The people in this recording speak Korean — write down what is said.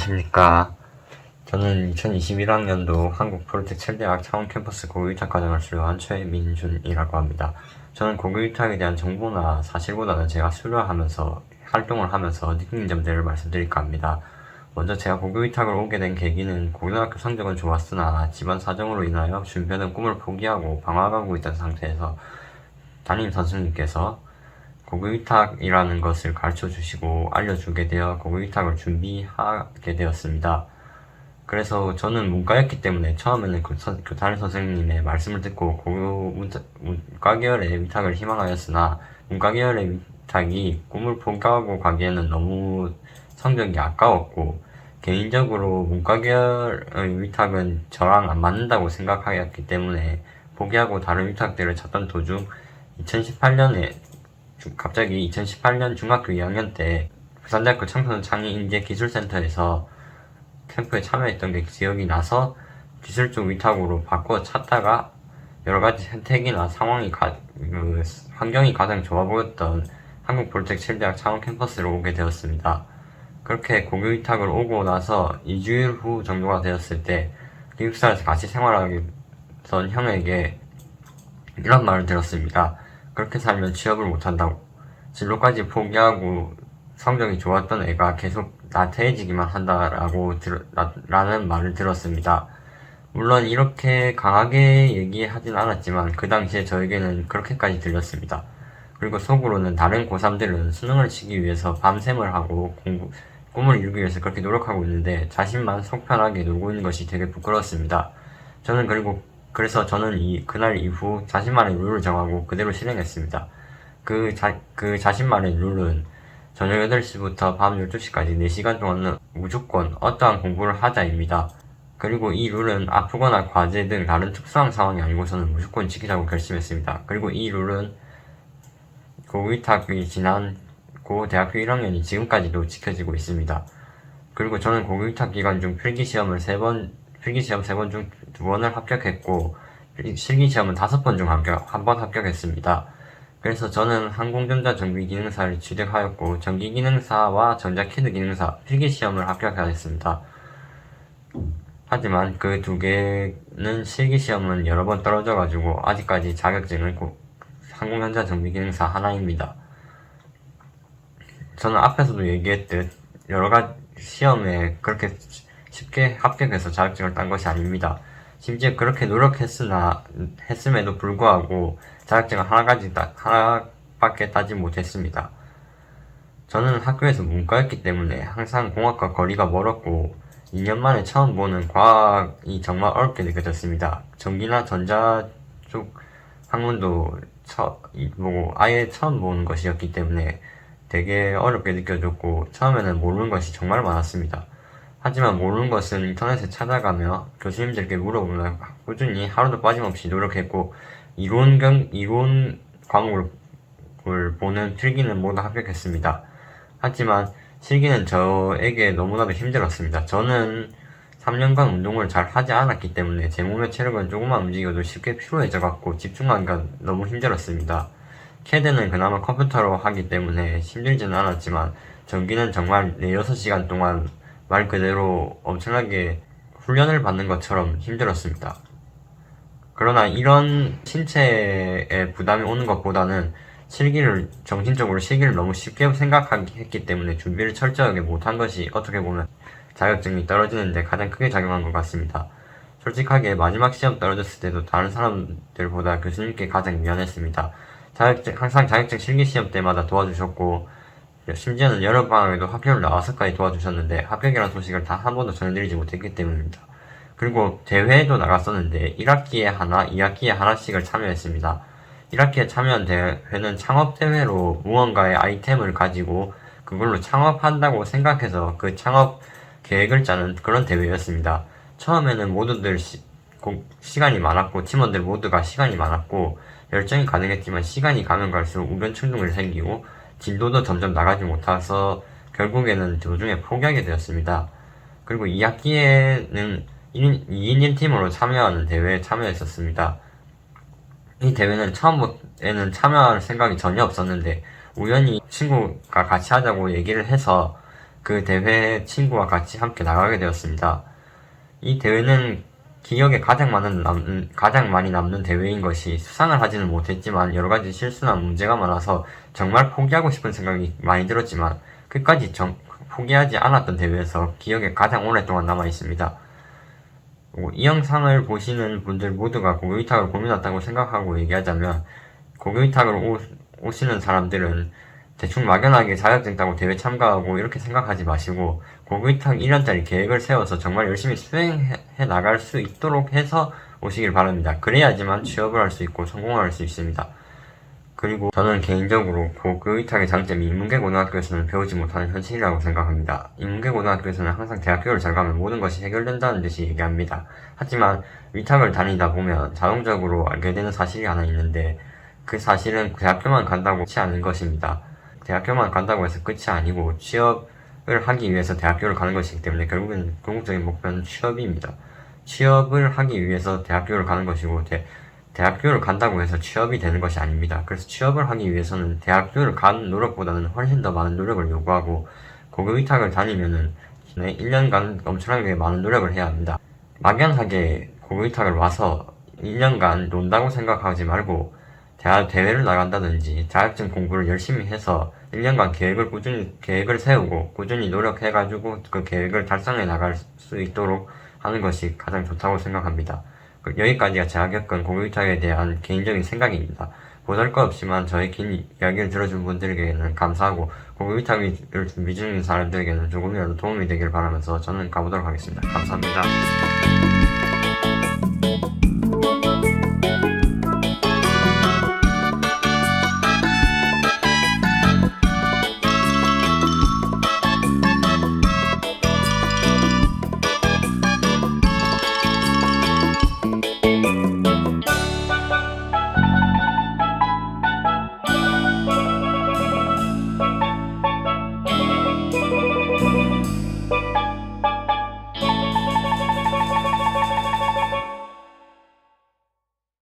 안녕하십니까. 저는 2021학년도 한국포르텍7대학 창원 캠퍼스 고교위탁과정을 수료한 최민준이라고 합니다. 저는 고교위탁에 대한 정보나 사실보다는 제가 수료하면서 활동을 하면서 느낀 점들을 말씀드릴까 합니다. 먼저 제가 고교위탁을 오게 된 계기는 고등학교 성적은 좋았으나 집안 사정으로 인하여 준비하던 꿈을 포기하고 방황하고 있던 상태에서 담임 선생님께서 고교위탁이라는 것을 가르쳐 주시고 알려주게 되어 고교위탁을 준비하게 되었습니다. 그래서 저는 문과였기 때문에 처음에는 그 담임 선생님의 말씀을 듣고 문과 계열의 위탁을 희망하였으나 문과 계열의 위탁이 꿈을 포기하고 가기에는 너무 성적이 아까웠고 개인적으로 문과 계열의 위탁은 저랑 안 맞는다고 생각하였기 때문에 포기하고 다른 위탁들을 찾던 도중 2018년에 갑자기 2018년 중학교 2학년 때 부산대학교 청소년 창의인재기술센터에서 캠프에 참여했던 게 기억이 나서 기술 쪽 위탁으로 바꿔 찾다가 여러가지 혜택이나 환경이 가장 좋아 보였던 한국포르텍7대학 창원 캠퍼스로 오게 되었습니다. 그렇게 고교 위탁을 오고 나서 2주일 후 정도가 되었을 때 기숙사에서 같이 생활하던 형에게 이런 말을 들었습니다. 그렇게 살면 취업을 못한다고. 진로까지 포기하고 성적이 좋았던 애가 계속 나태해지기만 라는 말을 들었습니다. 물론 이렇게 강하게 얘기하진 않았지만 그 당시에 저에게는 그렇게까지 들렸습니다. 그리고 속으로는 다른 고3들은 수능을 치기 위해서 밤샘을 하고 꿈을 이루기 위해서 그렇게 노력하고 있는데 자신만 속 편하게 놀고 있는 것이 되게 부끄러웠습니다. 그래서 저는 그날 이후 자신만의 룰을 정하고 그대로 실행했습니다. 그 자신만의 룰은 저녁 8시부터 밤 12시까지 4시간 동안은 무조건 어떠한 공부를 하자입니다. 그리고 이 룰은 아프거나 과제 등 다른 특수한 상황이 아니고서는 무조건 지키자고 결심했습니다. 그리고 이 룰은 고위탁이 지난 고 대학교 1학년이 지금까지도 지켜지고 있습니다. 그리고 저는 고위탁 기간 중 필기시험 3번 중 2번을 합격했고 실기시험은 5번 중 1번 합격했습니다. 그래서 저는 항공전자 전기기능사를 취득하였고 전기기능사와 전자키드기능사 필기시험을 합격하였습니다. 하지만 그 두 개는 실기시험은 여러 번 떨어져가지고 아직까지 자격증은 항공전자 전기기능사 하나입니다. 저는 앞에서도 얘기했듯 여러가지 시험에 그렇게 쉽게 합격해서 자격증을 딴 것이 아닙니다. 심지어 그렇게 했음에도 불구하고 자격증을 하나밖에 따지 못했습니다. 저는 학교에서 문과였기 때문에 항상 공학과 거리가 멀었고 2년 만에 처음 보는 과학이 정말 어렵게 느껴졌습니다. 전기나 전자 쪽 학문도 아예 처음 보는 것이었기 때문에 되게 어렵게 느껴졌고 처음에는 모르는 것이 정말 많았습니다. 하지만 모르는 것은 인터넷에 찾아가며 교수님들께 물어보며 꾸준히 하루도 빠짐없이 노력했고 이론 과목을 보는 필기는 모두 합격했습니다. 하지만 실기는 저에게 너무나도 힘들었습니다. 저는 3년간 운동을 잘 하지 않았기 때문에 제 몸의 체력은 조금만 움직여도 쉽게 피로해져갖고 집중하기가 너무 힘들었습니다. 캐드는 그나마 컴퓨터로 하기 때문에 힘들지는 않았지만 전기는 정말 4-6시간 동안 말 그대로 엄청나게 훈련을 받는 것처럼 힘들었습니다. 그러나 이런 신체에 부담이 오는 것보다는 정신적으로 실기를 너무 쉽게 생각했기 때문에 준비를 철저하게 못한 것이 어떻게 보면 자격증이 떨어지는데 가장 크게 작용한 것 같습니다. 솔직하게 마지막 시험 떨어졌을 때도 다른 사람들보다 교수님께 가장 미안했습니다. 항상 자격증 실기시험 때마다 도와주셨고 심지어는 여름방학에도 학교를 나와서까지 도와주셨는데 합격이라는 소식을 단 한 번도 전해드리지 못했기 때문입니다. 그리고 대회에도 나갔었는데 1학기에 하나, 2학기에 하나씩을 참여했습니다. 1학기에 참여한 대회는 창업대회로 무언가의 아이템을 가지고 그걸로 창업한다고 생각해서 그 창업 계획을 짜는 그런 대회였습니다. 처음에는 모두들 시간이 많았고 팀원들 모두가 시간이 많았고 열정이 가능했지만 시간이 가면 갈수록 우변충동이 생기고 진도도 점점 나가지 못해서 결국에는 도중에 포기하게 되었습니다. 그리고 2학기에는 2인인 팀으로 참여하는 대회에 참여했었습니다. 이 대회는 처음에는 참여할 생각이 전혀 없었는데 우연히 친구가 같이 하자고 얘기를 해서 그 대회에 친구와 같이 함께 나가게 되었습니다. 이 대회는 기억에 가장 많이 남는 대회인 것이 수상을 하지는 못했지만 여러가지 실수나 문제가 많아서 정말 포기하고 싶은 생각이 많이 들었지만 끝까지 포기하지 않았던 대회에서 기억에 가장 오랫동안 남아 있습니다. 이 영상을 보시는 분들 모두가 고교위탁을 고민했다고 생각하고 얘기하자면, 고교위탁을 오시는 사람들은 대충 막연하게 자격증 따고 대회 참가하고 이렇게 생각하지 마시고, 고교위탁 1년짜리 계획을 세워서 정말 열심히 수행해 나갈 수 있도록 해서 오시길 바랍니다. 그래야지만 취업을 할 수 있고 성공할 수 있습니다. 그리고 저는 개인적으로 고교위탁의 장점이 인문계 고등학교에서는 배우지 못하는 현실이라고 생각합니다. 인문계 고등학교에서는 항상 대학교를 잘 가면 모든 것이 해결된다는 듯이 얘기합니다. 하지만 위탁을 다니다 보면 자동적으로 알게 되는 사실이 하나 있는데, 그 사실은 대학교만 간다고 끝이 아닌 것입니다. 대학교만 간다고 해서 끝이 아니고 취업을 하기 위해서 대학교를 가는 것이기 때문에 결국엔 궁극적인 목표는 취업입니다. 취업을 하기 위해서 대학교를 가는 것이고 대학교를 간다고 해서 취업이 되는 것이 아닙니다. 그래서 취업을 하기 위해서는 대학교를 간 노력보다는 훨씬 더 많은 노력을 요구하고, 고교위탁을 다니면은 1년간 엄청나게 많은 노력을 해야 합니다. 막연하게 고교위탁을 와서 1년간 논다고 생각하지 말고 대회를 나간다든지 자격증 공부를 열심히 해서 1년간 계획을 세우고 꾸준히 노력해가지고 그 계획을 달성해 나갈 수 있도록 하는 것이 가장 좋다고 생각합니다. 여기까지가 제가 겪은 고교위탁에 대한 개인적인 생각입니다. 보잘것없지만 저의 긴 이야기를 들어준 분들에게는 감사하고, 고교위탁을 준비 중인 사람들에게는 조금이라도 도움이 되길 바라면서 저는 가보도록 하겠습니다. 감사합니다.